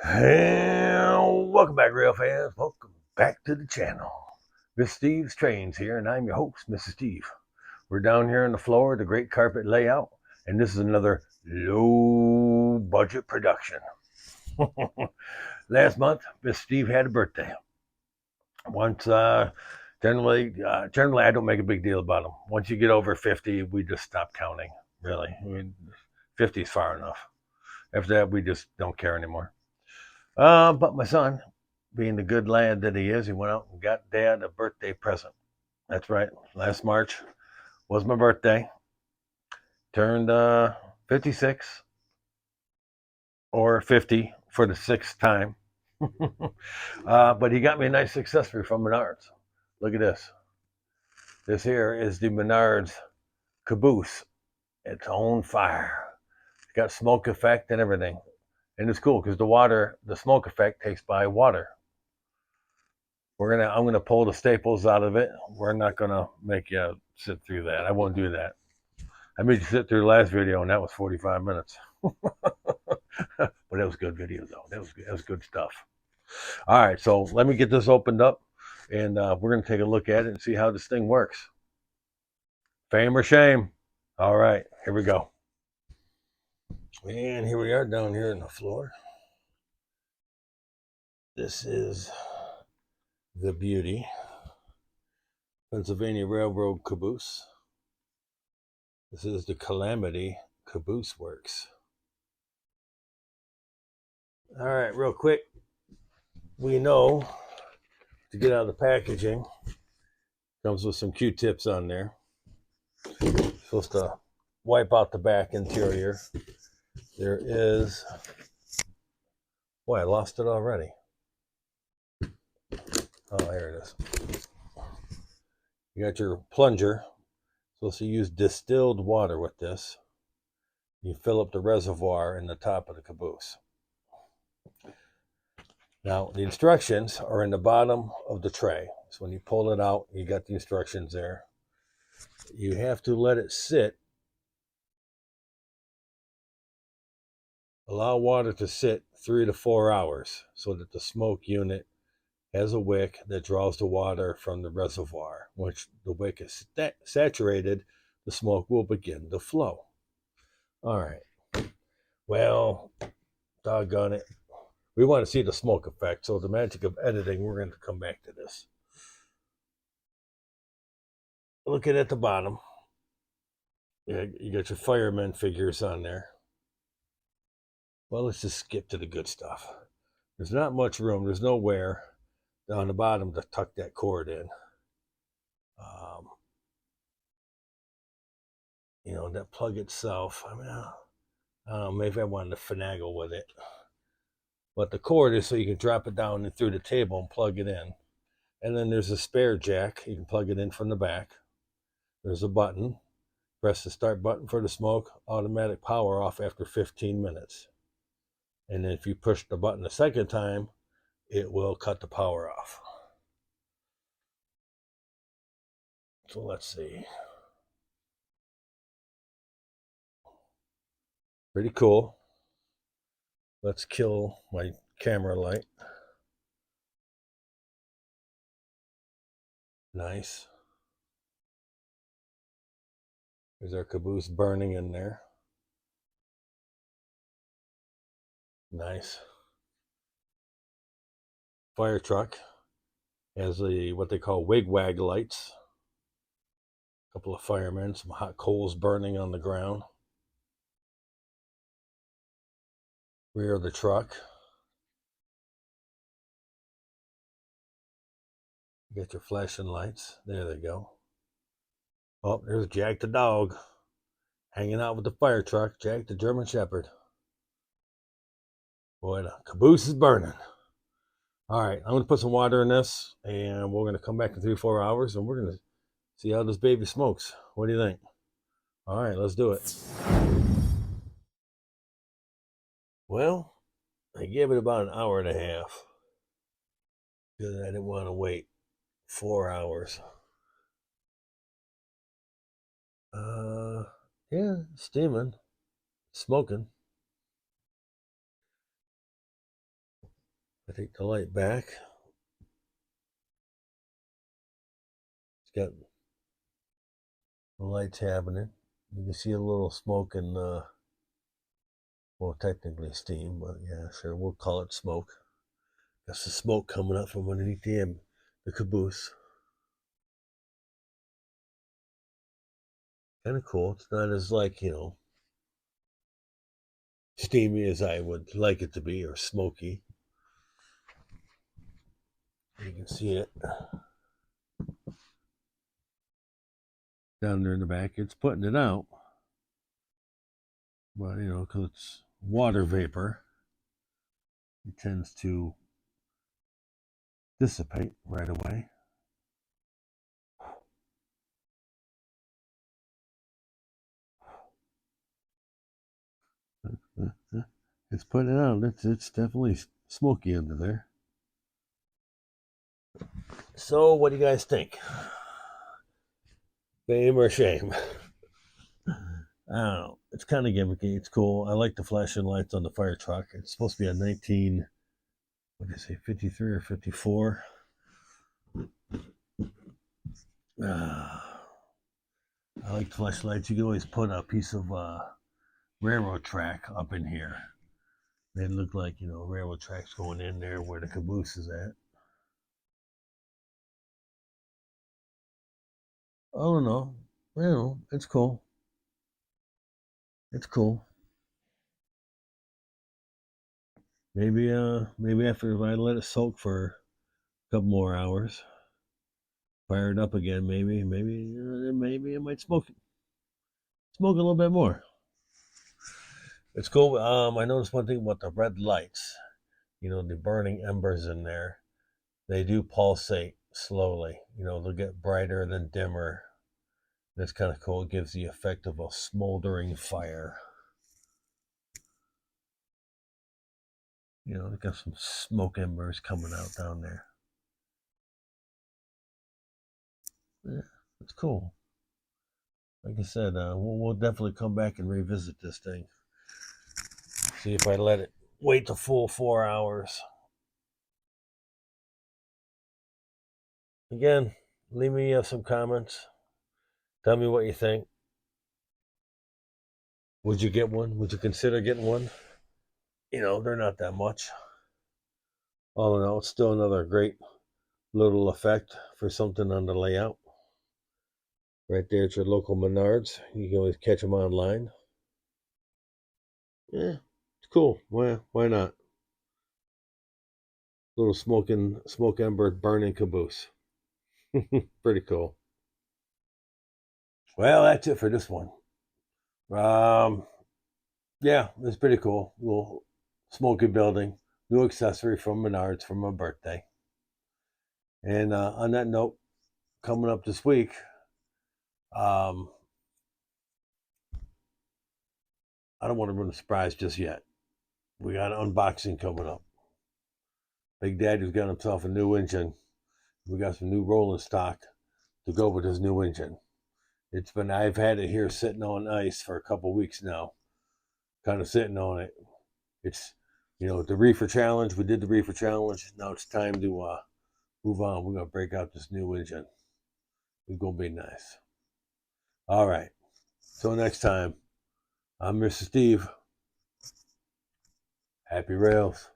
And welcome back, real fans. Welcome back to the channel. Miss Steve's Trains here, and I'm your host, Mrs. Steve. We're down here on the floor, the great carpet layout, and this is another low budget production. Last month, Miss Steve had a birthday. Once, generally, I don't make a big deal about them. Once you get over 50, we just stop counting. Really, 50 is far enough. After that, we just don't care anymore. But my son, being the good lad that he is, he went out and got Dad a birthday present. That's right. Last March was my birthday. Turned 56 or 50 for the sixth time. But he got me a nice accessory from Menards. Look at this. This here is the Menards Caboose. It's on fire. It's got smoke effect and everything. And it's cool because the smoke effect takes by water. I'm gonna pull the staples out of it. We're not gonna make you sit through that. I won't do that. I made you sit through the last video, and that was 45 minutes. But that was good video, though. That was good stuff. All right, so let me get this opened up, and we're gonna take a look at it and see how this thing works. Fame or shame? All right, here we go. And here we are down here on the floor. This is the beauty. Pennsylvania Railroad Caboose. This is the Calamity Caboose Works. All right, real quick, we know to get out of the packaging, comes with some Q-tips on there. Supposed to wipe out the back interior. There is, boy, I lost it already. Oh, here it is. You got your plunger. Supposed to use distilled water with this. You fill up the reservoir in the top of the caboose. Now, the instructions are in the bottom of the tray. So when you pull it out, you got the instructions there. You have to let it sit. Allow water to sit 3 to 4 hours so that the smoke unit has a wick that draws the water from the reservoir. Once the wick is saturated, the smoke will begin to flow. All right. Well, doggone it. We want to see the smoke effect. So the magic of editing, we're going to come back to this. Looking at the bottom, you got your fireman figures on there. Well, let's just skip to the good stuff. There's not much room. There's nowhere down the bottom to tuck that cord in. That plug itself, I mean, I don't know, maybe I wanted to finagle with it. But the cord is so you can drop it down and through the table and plug it in. And then there's a spare jack. You can plug it in from the back. There's a button. Press the start button for the smoke. Automatic power off after 15 minutes. And then if you push the button a second time, it will cut the power off. So let's see. Pretty cool. Let's kill my camera light. Nice. There's our caboose burning in there. Nice. Fire truck has what they call wig-wag lights. A couple of firemen, some hot coals burning on the ground. Rear of the truck. You got your flashing lights. There they go. Oh, there's Jack the dog hanging out with the fire truck. Jack the German Shepherd. Boy, the caboose is burning. All right, I'm going to put some water in this, and we're going to come back in 3 or 4 hours, and we're going to see how this baby smokes. What do you think? All right, let's do it. Well, I gave it about an hour and a half because I didn't want to wait 4 hours. Yeah, steaming, smoking. I take the light back. It's got the lights happening. You can see a little smoke and, well, technically steam, but yeah, sure, we'll call it smoke. That's the smoke coming up from underneath the caboose. Kind of cool. It's not as steamy as I would like it to be, or smoky. You can see it down there in the back. It's putting it out, but because it's water vapor, it tends to dissipate right away. It's putting it out. It's definitely smoky under there. So, what do you guys think? Fame or shame? I don't know. It's kind of gimmicky. It's cool. I like the flashing lights on the fire truck. It's supposed to be a 19, what did I say, 53 or 54. I like flashlights. You can always put a piece of railroad track up in here. They look like, railroad tracks going in there where the caboose is at. I don't know. It's cool. It's cool. Maybe after if I let it soak for a couple more hours, fire it up again, maybe it might smoke a little bit more. It's cool. I noticed one thing about the red lights. The burning embers in there. They do pulsate slowly. They'll get brighter then dimmer. That's kind of cool. It gives the effect of a smoldering fire. They got some smoke embers coming out down there. Yeah, it's cool. Like I said, we'll definitely come back and revisit this thing. See if I let it wait the full 4 hours. Again, leave me some comments. Tell me what you think. Would you get one? Would you consider getting one? They're not that much. All in all, it's still another great little effect for something on the layout. Right there at your local Menards. You can always catch them online. Yeah, it's cool. Why not? Little smoke ember burning caboose. Pretty cool. Well, that's it for this one. Yeah, it's pretty cool. Little smoky building, new accessory from Menards for my birthday. And on that note, coming up this week, um, I don't want to ruin the surprise just yet. We got an unboxing coming up. Big Daddy's got himself a new engine. We got some new rolling stock to go with his new engine. I've had it here sitting on ice for a couple weeks now, kind of sitting on it. It's, the reefer challenge. We did the reefer challenge. Now it's time to move on. We're going to break out this new engine. It's going to be nice. All right. Till next time, I'm Mr. Steve. Happy rails.